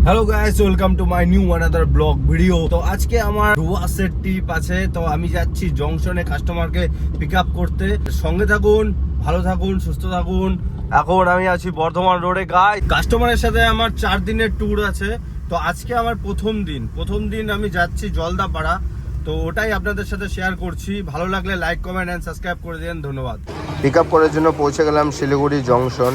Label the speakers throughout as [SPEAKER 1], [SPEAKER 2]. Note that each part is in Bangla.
[SPEAKER 1] Hello guys, welcome to my new another blog video. তো আজকে আমার ডুয়াসের ট্রিপ আছে, তো আমি যাচ্ছি জংশনে কাস্টমারকে পিক আপ করতে। সঙ্গে থাকুন, ভালো থাকুন, সুস্থ থাকুন। এখন আমি আছি বর্ধমান রোডে গাইস। কাস্টমারের সাথে আমার 4 দিনের ট্যুর আছে। তো আজকে আমার প্রথম দিন আমি যাচ্ছি জলদাপাড়া। তো ওটাই আপনাদের সাথে শেয়ার করছি। ভালো লাগলে লাইক, কমেন্ট এন্ড সাবস্ক্রাইব করে দিন। ধন্যবাদ। পিক আপ করার জন্য পৌঁছে গেলাম শিলিগুড়ি জংশন।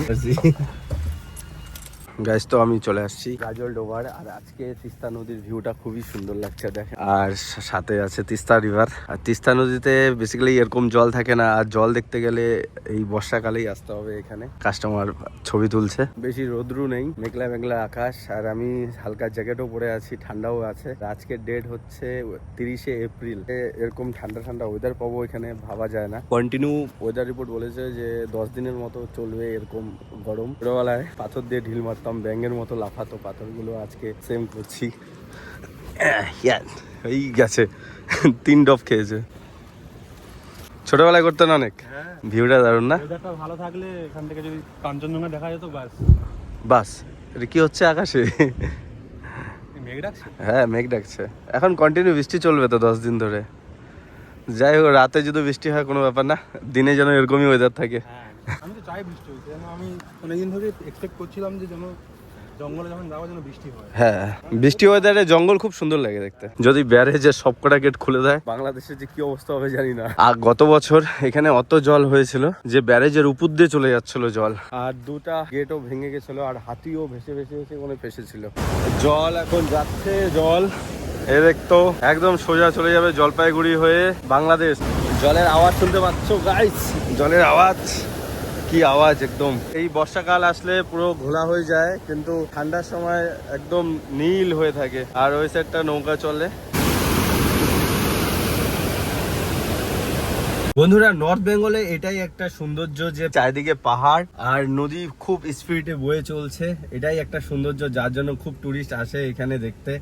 [SPEAKER 1] গাইস, তো আমি চলে আসছি গাজল ডোবার। আর আজকে তিস্তা নদীর ভিউটা খুবই সুন্দর লাগছে দেখেন। আর সাথে আছে তিস্তা রিভার। আর তিস্তা নদীতে বেসিক্যালি এরকম জল থাকে না, আর জল দেখতে গেলে এই বর্ষাকালেই আসতে হবে এখানে। কাস্টমার ছবি তুলছে, বেশি রোদ্রু নেই, মেঘলা মেঘলা আকাশ। আর আমি হালকা জ্যাকেটও পরে আছি, ঠান্ডাও আছে। আজকের ডেট হচ্ছে 30শে এপ্রিল। এরকম ঠান্ডা ঠান্ডা ওয়েদার পাবো এখানে ভাবা যায় না। কন্টিনিউ ওয়েদার রিপোর্ট বলেছে যে 10 দিনের মতো চলবে এরকম গরম। ছোটবেলায় পাথর দিয়ে ঢিল মারতাম, ব্যাঙের মতো লাফাতো পাথরগুলো, আজকে সেম করছি। এই গেছে 3 ডব খেয়েছে। ছোটবেলায় করতেন অনেক। ভিউটা দারুণ না?
[SPEAKER 2] ওয়েদারটা ভালো থাকলে এখান থেকে যদি কাঞ্চনজঙ্ঘা দেখা যেত বাস।
[SPEAKER 1] বাস এটা কি হচ্ছে আকাশে?
[SPEAKER 2] মেঘ ডাকছে।
[SPEAKER 1] হ্যাঁ, মেঘ ডাকছে। এখন কন্টিনিউ বৃষ্টি চলবে তো 10 দিন ধরে। যাই হোক, রাতে যদি বৃষ্টি হয় কোনো ব্যাপার না, দিনে যেন এরকমই ওয়েদার থাকে।
[SPEAKER 2] হ্যাঁ, আমি তো চাই বৃষ্টি হয়েছে, যেন আমি অনেকদিন ধরে এক্সপেক্ট করছিলাম যে যেন জঙ্গলে যখন যাবো যেন বৃষ্টি হয়।
[SPEAKER 1] হ্যাঁ, বৃষ্টি ওয়েদারে জঙ্গল খুব সুন্দর লাগে দেখতে। যদি ব্যারেজের সবকটা গেট খুলে দেয়, বাংলাদেশের যে কি অবস্থা হবে জানি না। আর গত বছর এখানে অত জল হয়েছিল যে ব্যারেজের উপর দিয়ে চলে যাচ্ছিল জল। আর 2টা গেটও ভেঙে গেছিল, আর হাতিও ভেসে ভেসে ভেসে কোনো ফেসেছিল। জল এখন যাচ্ছে, জল এ দেখতো একদম সোজা চলে যাবে জলপাইগুড়ি হয়ে বাংলাদেশ। জলের আওয়াজ শুনতে পাচ্ছ গাইস? জলের আওয়াজ, কি আওয়াজ! একদম এই বর্ষাকাল আসলে পুরো ঘোলা হয়ে যায়, কিন্তু ঠান্ডার সময় একদম নীল হয়ে থাকে। আর ওই সাইডটা নৌকা চলে। বন্ধুরা, নর্থ বেঙ্গলে এটাই একটা সৌন্দর্য যে চারিদিকে পাহাড় আর নদী খুব স্পিডে বয়ে চলছে। এটাই একটা সৌন্দর্য, যার জন্য খুব টুরিস্ট আসে এখানে দেখতে।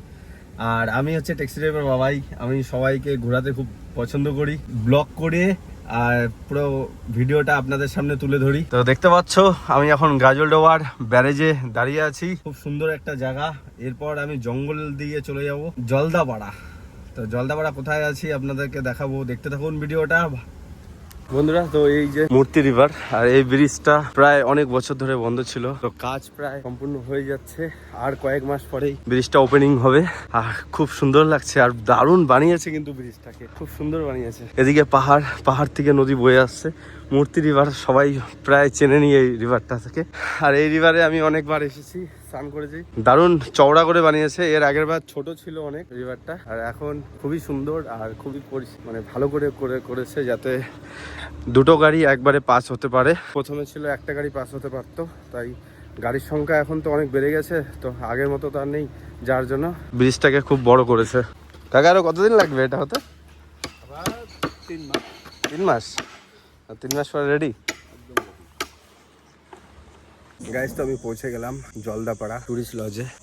[SPEAKER 1] আর আমি হচ্ছে ট্যাক্সি ড্রাইভার বাবাই, আমি সবাইকে ঘোরাতে খুব পছন্দ করি, ব্লগ করে আর পুরো ভিডিওটা আপনাদের সামনে তুলে ধরি। তো দেখতে পাচ্ছ আমি এখন গাজলডোবার ব্যারেজে দাঁড়িয়ে আছি। খুব সুন্দর একটা জায়গা। এরপর আমি জঙ্গল দিয়ে চলে যাব জলদাপাড়া। তো জলদাপাড়া কোথায় আছি আপনাদেরকে দেখাবো, দেখতে থাকুন ভিডিওটা। বন্ধুরা, তো এই যে মূর্তি রিভার, আর এই ব্রিজটা প্রায় অনেক বছর ধরে বন্ধ ছিল। তো কাজ প্রায় সম্পূর্ণ হয়ে যাচ্ছে, আর কয়েক মাস পরেই ব্রিজটা ওপেনিং হবে। আর খুব সুন্দর লাগছে, আর দারুণ বানিয়েছে কিন্তু ব্রিজটাকে, খুব সুন্দর বানিয়েছে। এদিকে পাহাড়, পাহাড় থেকে নদী বয়ে আসছে। মূর্তি রিভার সবাই প্রায় চেনে নি এই রিভারটা থেকে। আর এই রিভারে আমি অনেকবার এসেছি, স্নান করেছি। দারুণ চওড়া করে বানিয়েছে। এর আগের বার ছোট ছিল অনেক রিভারটা, আর এখন খুবই সুন্দর আর খুবই মানে ভালো করে করেছে, যাতে 2টো গাড়ি একবারে পাস হতে পারে। প্রথমে ছিল একটা গাড়ি পাস হতে পারতো, তাই গাড়ির সংখ্যা এখন তো অনেক বেড়ে গেছে, তো আগের মতো তো আর নেই, যার জন্য ব্রিজটাকে খুব বড় করেছে। কাকা, আরো কতদিন লাগবে এটা হতে?
[SPEAKER 2] 3 মাস।
[SPEAKER 1] 3 মাস? 3 মাস পরে রেডি? গাইস, তো আমি পৌঁছে গেলাম জলদাপাড়া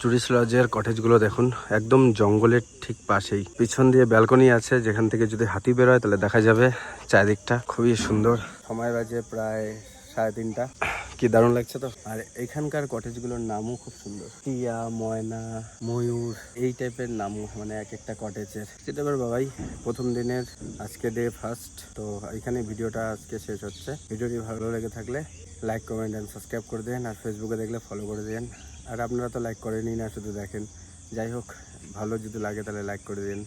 [SPEAKER 1] টুরিস্ট লজের কটেজগুলো দেখুন, একদম জঙ্গলের ঠিক পাশেই। পিছন দিয়ে ব্যালকনি আছে, যেখান থেকে যদি হাতি বেরোয় তাহলে দেখা যাবে চারিদিকটা। খুবই সুন্দর। সময় বাজে প্রায় 3:30। কি দারুণ লাগছে তো। আর এখানকার কটেজগুলোর নামও খুব সুন্দর, টিয়া, ময়না, ময়ূর, এই টাইপের নামও, মানে এক একটা কটেজের। সেটা বাবাই প্রথম দিনের আজকে ডে ফার্স্ট। তো এখানে ভিডিওটা আজকে শেষ হচ্ছে। ভিডিওটি ভালো লেগে থাকলে লাইক, কমেন্ট এন্ড সাবস্ক্রাইব করে দেন। আর ফেসবুকে দেখলে ফলো করে দেন। আর আপনারা তো লাইক করেনই না, শুধু দেখেন। যাই হোক, ভালো যদি লাগে তাহলে লাইক করে দিন।